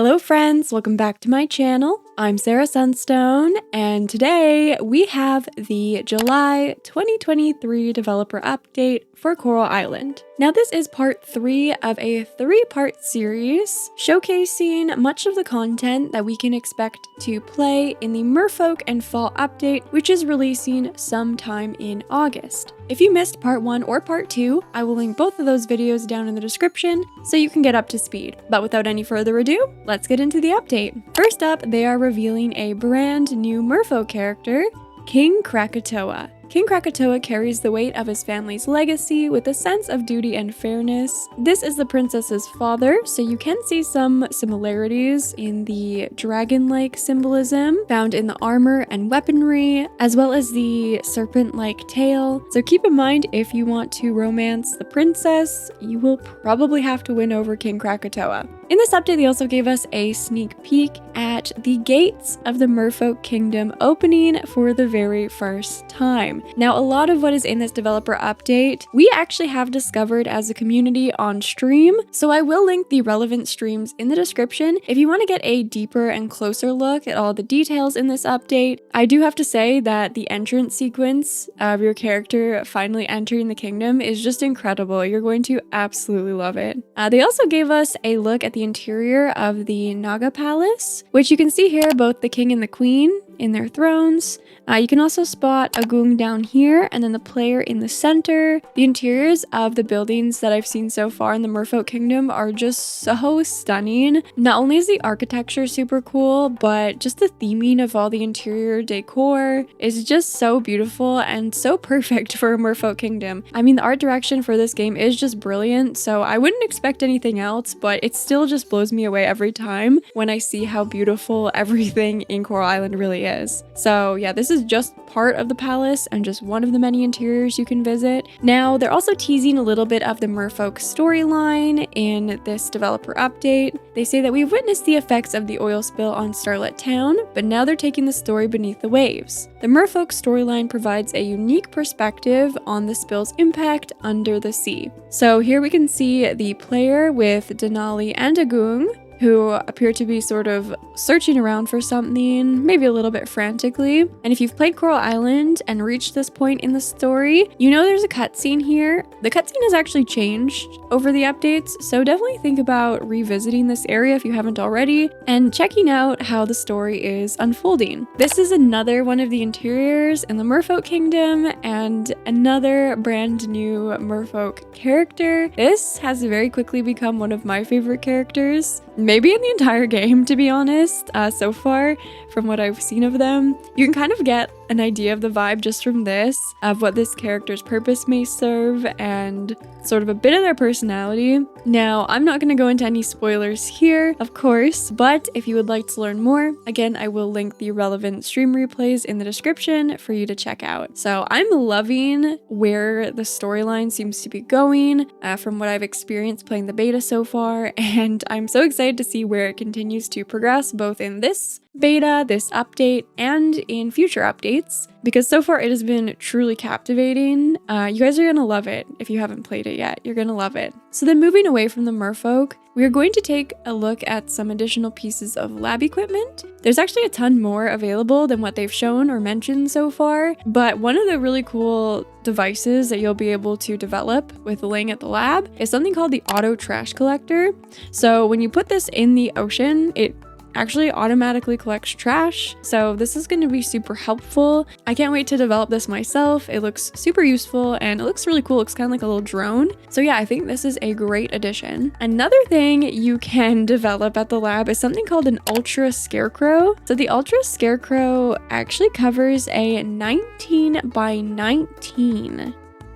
Hello friends, welcome back to my channel. I'm Sarah Sunstone, and today we have the July 2023 developer update for Coral Island. Now this is part 3 of a 3-part series showcasing much of the content that we can expect to play in the Merfolk and Fall update, which is releasing sometime in August. If you missed part 1 or part 2, I will link both of those videos down in the description so you can get up to speed. But without any further ado, let's get into the update. First up, they are revealing a brand new Merfolk character, King Krakatoa. King Krakatoa carries the weight of his family's legacy with a sense of duty and fairness. This is the princess's father, so you can see some similarities in the dragon-like symbolism found in the armor and weaponry, as well as the serpent-like tail. So keep in mind, if you want to romance the princess, you will probably have to win over King Krakatoa. In this update, they also gave us a sneak peek at the gates of the Merfolk Kingdom opening for the very first time. Now, a lot of what is in this developer update, we actually have discovered as a community on stream, so I will link the relevant streams in the description if you want to get a deeper and closer look at all the details in this update. I do have to say that the entrance sequence of your character finally entering the kingdom is just incredible. You're going to absolutely love it. They also gave us a look at the interior of the Naga Palace, which you can see here both the king and the queen in their thrones. You can also spot Agung down here and then the player in the center. The interiors of the buildings that I've seen so far in the Merfolk Kingdom are just so stunning. Not only is the architecture super cool, but just the theming of all the interior decor is just so beautiful and so perfect for a Merfolk Kingdom. I mean, the art direction for this game is just brilliant, so I wouldn't expect anything else, but it still just blows me away every time when I see how beautiful everything in Coral Island really is. So yeah, this is just part of the palace and just one of the many interiors you can visit. Now, they're also teasing a little bit of the Merfolk storyline in this developer update. They say that we've witnessed the effects of the oil spill on Starlet Town, but now they're taking the story beneath the waves. The Merfolk storyline provides a unique perspective on the spill's impact under the sea. So here we can see the player with Denali and Agung, who appear to be sort of searching around for something, maybe a little bit frantically. And if you've played Coral Island and reached this point in the story, you know there's a cutscene here. The cutscene has actually changed over the updates, so definitely think about revisiting this area if you haven't already, and checking out how the story is unfolding. This is another one of the interiors in the Merfolk Kingdom, and another brand new Merfolk character. This has very quickly become one of my favorite characters. Maybe in the entire game, to be honest, so far from what I've seen of them. You can kind of get an idea of the vibe just from this, of what this character's purpose may serve, and sort of a bit of their personality. Now, I'm not going to go into any spoilers here, of course, but if you would like to learn more, again, I will link the relevant stream replays in the description for you to check out. So I'm loving where the storyline seems to be going from what I've experienced playing the beta so far, and I'm so excited to see where it continues to progress both in this beta, this update, and in future updates, because so far it has been truly captivating. You guys are gonna love it. If you haven't played it yet, you're gonna love it. So then, moving away from the Merfolk, we are going to take a look at some additional pieces of lab equipment. There's actually a ton more available than what they've shown or mentioned so far, but one of the really cool devices that you'll be able to develop with laying at the lab is something called the auto trash collector. So when you put this in the ocean, it actually automatically collects trash, so this is going to be super helpful. I can't wait to develop this myself. It looks super useful and it looks really cool. It's kind of like a little drone. So yeah, I think this is a great addition. Another thing you can develop at the lab is something called an Ultra Scarecrow. So the Ultra Scarecrow actually covers a 19 by 19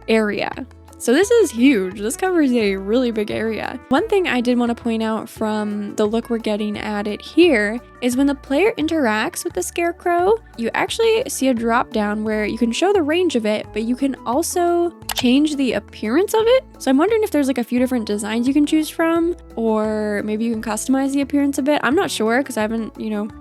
area. So this is huge. This covers a really big area. One thing I did want to point out from the look we're getting at it here is when the player interacts with the scarecrow, you actually see a drop down where you can show the range of it, but you can also change the appearance of it. So I'm wondering if there's like a few different designs you can choose from, or maybe you can customize the appearance a bit. I'm not sure because I haven't,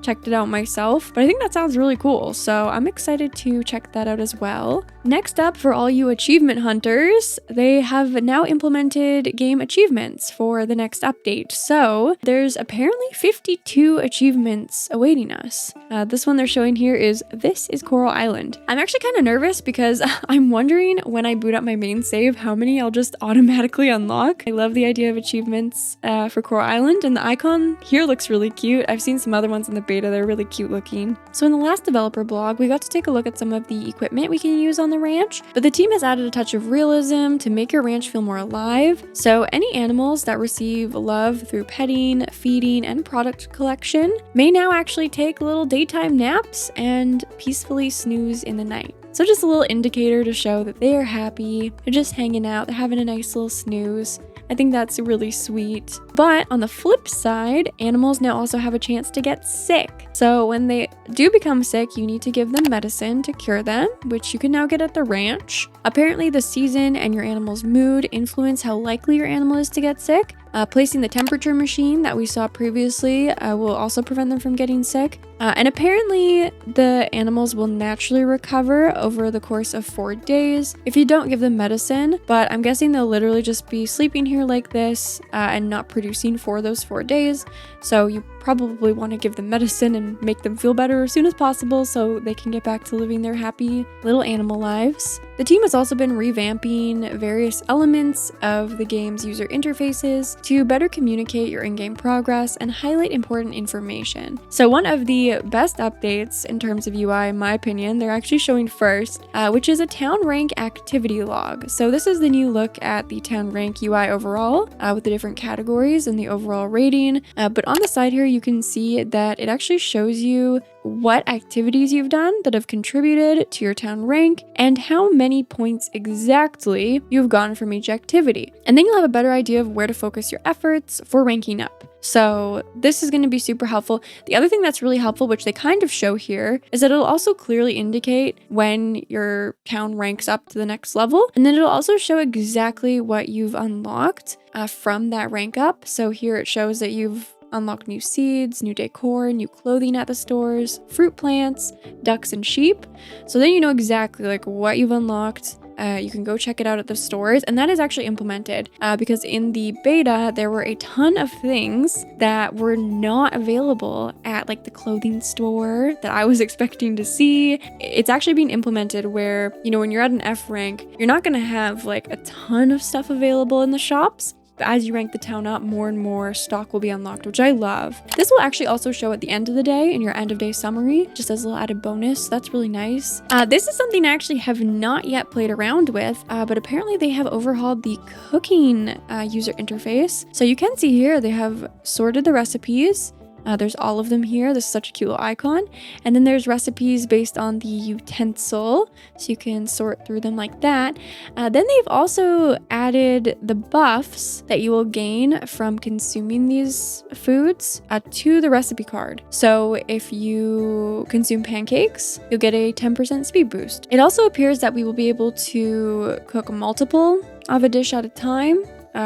checked it out myself, but I think that sounds really cool. So I'm excited to check that out as well. Next up, for all you achievement hunters, they have now implemented game achievements for the next update. So there's apparently 52 achievements awaiting us. This one they're showing here is This is Coral Island. I'm actually kind of nervous because I'm wondering when I boot up my main save how many I'll just automatically unlock. I love the idea of achievements for Coral Island, and the icon here looks really cute. I've seen some other ones in the beta, they're really cute looking. So in the last developer blog, we got to take a look at some of the equipment we can use on the ranch, but the team has added a touch of realism to make your ranch feel more alive. So any animals that receive love through petting, feeding, and product collection may now actually take little daytime naps and peacefully snooze in the night. So just a little indicator to show that they are happy, they're just hanging out, they're having a nice little snooze. I think that's really sweet. But on the flip side, animals now also have a chance to get sick. So when they do become sick, you need to give them medicine to cure them, which you can now get at the ranch. Apparently the season and your animal's mood influence how likely your animal is to get sick. Placing the temperature machine that we saw previously will also prevent them from getting sick. And apparently the animals will naturally recover over the course of 4 days if you don't give them medicine, but I'm guessing they'll literally just be sleeping here like this and not producing for those 4 days. So you probably want to give them medicine and make them feel better as soon as possible so they can get back to living their happy little animal lives. The team has also been revamping various elements of the game's user interfaces to better communicate your in-game progress and highlight important information. So one of the best updates in terms of UI, in my opinion, they're actually showing first, which is a town rank activity log. So this is the new look at the town rank UI overall, with the different categories and the overall rating. But on the side here, you can see that it actually shows you what activities you've done that have contributed to your town rank and how many points exactly you've gotten from each activity. And then you'll have a better idea of where to focus your efforts for ranking up. So this is going to be super helpful. The other thing that's really helpful, which they kind of show here, is that it'll also clearly indicate when your town ranks up to the next level. And then it'll also show exactly what you've unlocked from that rank up. So here it shows that you've unlock new seeds, new decor, new clothing at the stores, fruit plants, ducks, and sheep. So then you know exactly like what you've unlocked. You can go check it out at the stores, and that is actually implemented because in the beta there were a ton of things that were not available at like the clothing store that I was expecting to see. It's actually being implemented where, when you're at an F rank, you're not going to have like a ton of stuff available in the shops. As you rank the town up, more and more stock will be unlocked, which I love. This will actually also show at the end of the day in your end of day summary, just as a little added bonus. That's really nice. This is something I actually have not yet played around with, but apparently they have overhauled the cooking user interface. So you can see here they have sorted the recipes. There's all of them here. This is such a cute little icon. And then there's recipes based on the utensil, so you can sort through them like that. Then they've also added the buffs that you will gain from consuming these foods to the recipe card. So if you consume pancakes, you'll get a 10% speed boost. It also appears that we will be able to cook multiple of a dish at a time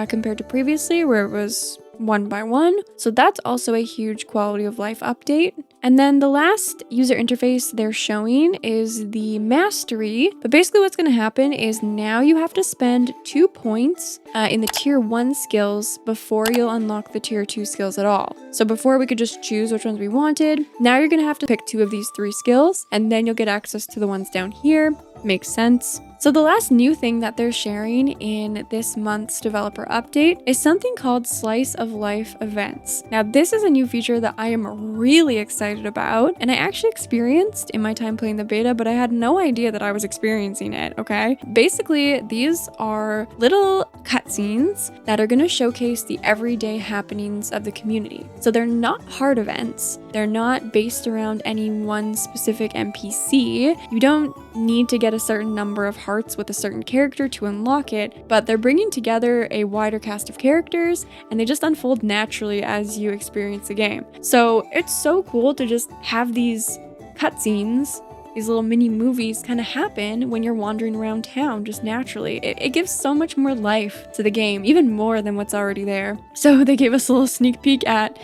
compared to previously where it was one by one. So that's also a huge quality of life update. And then the last user interface they're showing is the mastery. But basically what's going to happen is now you have to spend 2 points in the tier 1 skills before you'll unlock the tier 2 skills at all. So before we could just choose which ones we wanted. Now you're going to have to pick 2 of these 3 skills, and then you'll get access to the ones down here. Makes sense. So the last new thing that they're sharing in this month's developer update is something called Slice of Life events. Now this is a new feature that I am really excited about, and I actually experienced in my time playing the beta, but I had no idea that I was experiencing it, okay? Basically, these are little cutscenes that are going to showcase the everyday happenings of the community. So they're not hard events. They're not based around any one specific NPC. You don't need to get a certain number of hard hearts with a certain character to unlock it, but they're bringing together a wider cast of characters and they just unfold naturally as you experience the game. So it's so cool to just have these cutscenes, these little mini movies kind of happen when you're wandering around town just naturally. It gives so much more life to the game, even more than what's already there. So they gave us a little sneak peek at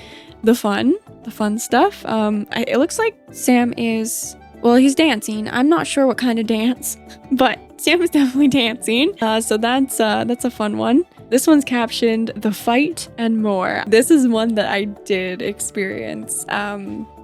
the fun stuff. It looks like Sam is, well, he's dancing. I'm not sure what kind of dance, but Sam is definitely dancing. So that's a fun one. This one's captioned "The Fight and More." This is one that I did experience.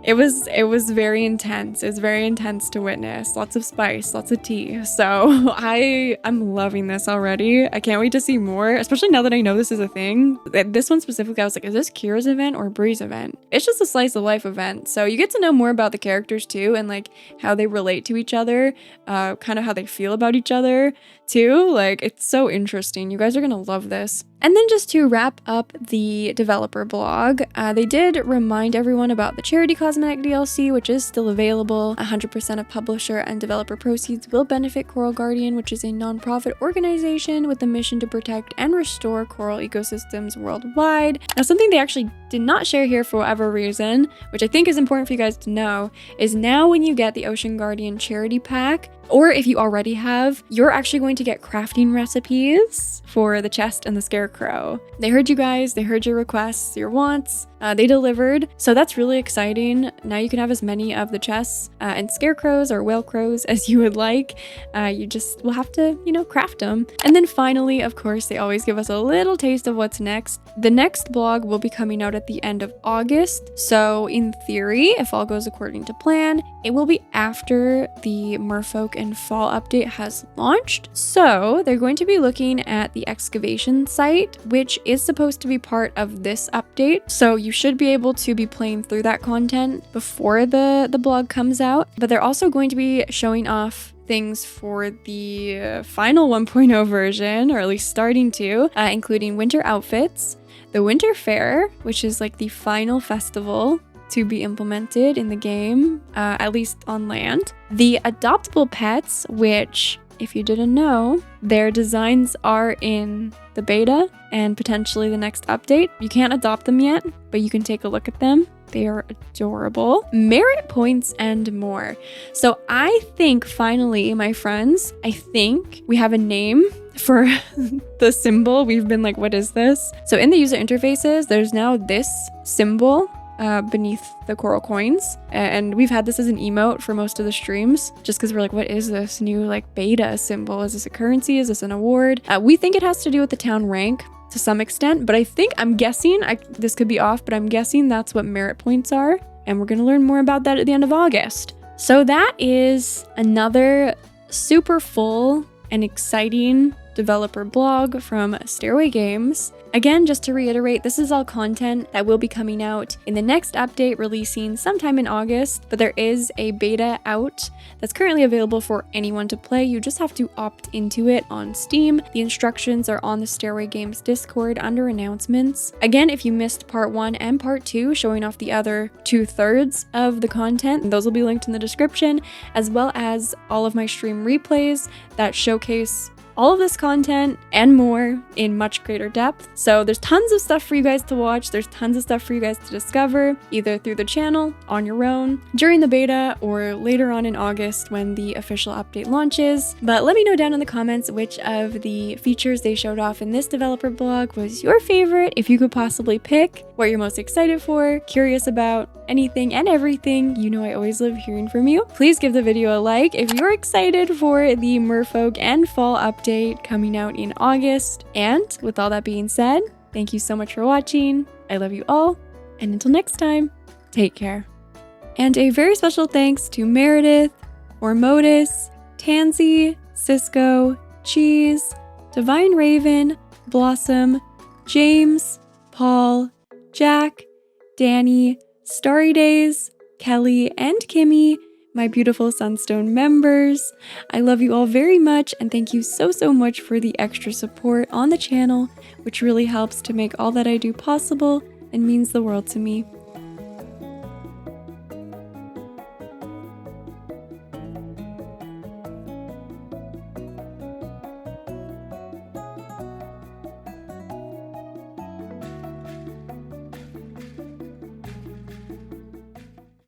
It was very intense. It was very intense to witness. Lots of spice, lots of tea. So I'm loving this already. I can't wait to see more, especially now that I know this is a thing. This one specifically, I was like, is this Kira's event or Bree's event? It's just a slice of life event. So you get to know more about the characters too, and like how they relate to each other, kind of how they feel about each other too. Like, it's so interesting. You guys are gonna love this. And then just to wrap up the developer blog, they did remind everyone about the charity cosmetic DLC, which is still available. 100% of publisher and developer proceeds will benefit Coral Guardian, which is a non-profit organization with the mission to protect and restore coral ecosystems worldwide. Now, something they actually did not share here for whatever reason, which I think is important for you guys to know, is now when you get the Ocean Guardian charity pack, or if you already have, you're actually going to get crafting recipes for the chest and the scarecrow. They heard you guys, they heard your requests, your wants, they delivered. So that's really exciting. Now you can have as many of the chests and scarecrows or whale crows as you would like. You just will have to, craft them. And then finally, of course, they always give us a little taste of what's next. The next blog will be coming out at the end of August. So in theory, if all goes according to plan, it will be after the Merfolk and Fall update has launched. So they're going to be looking at the excavation site, which is supposed to be part of this update. So you should be able to be playing through that content before the blog comes out. But they're also going to be showing off things for the final 1.0 version, or at least starting to, including winter outfits, the winter fair, which is like the final festival to be implemented in the game, at least on land. The adoptable pets, which, if you didn't know, their designs are in the beta and potentially the next update. You can't adopt them yet, but you can take a look at them. They are adorable. Merit points and more. So I think finally, my friends, I think we have a name for the symbol. We've been like, what is this? So in the user interfaces, there's now this symbol beneath the coral coins, and we've had this as an emote for most of the streams just because we're like, what is this new like beta symbol? Is this a currency? Is this an award? We think it has to do with the town rank to some extent, but I'm guessing, this could be off, but I'm guessing that's what merit points are, and we're gonna learn more about that at the end of August. So that is another super full and exciting developer blog from Stairway Games. Again, just to reiterate, this is all content that will be coming out in the next update, releasing sometime in August, but there is a beta out that's currently available for anyone to play. You just have to opt into it on Steam. The instructions are on the Stairway Games Discord under announcements. Again, if you missed part 1 and part 2, showing off the other 2/3 of the content, those will be linked in the description, as well as all of my stream replays that showcase all of this content and more in much greater depth. So there's tons of stuff for you guys to watch. There's tons of stuff for you guys to discover, either through the channel, on your own, during the beta, or later on in August when the official update launches. But let me know down in the comments which of the features they showed off in this developer blog was your favorite, if you could possibly pick, what you're most excited for, curious about, anything and everything. You know I always love hearing from you. Please give the video a like if you're excited for the Merfolk and Fall update coming out in August. And with all that being said, thank you so much for watching. I love you all, and until next time, take care. And a very special thanks to Meredith, Ormodus, Tansy, Cisco, Cheese, Divine Raven, Blossom, James, Paul, Jack, Danny, Starry Days, Kelly, and Kimmy, my beautiful Sunstone members. I love you all very much, and thank you so much for the extra support on the channel, which really helps to make all that I do possible and means the world to me.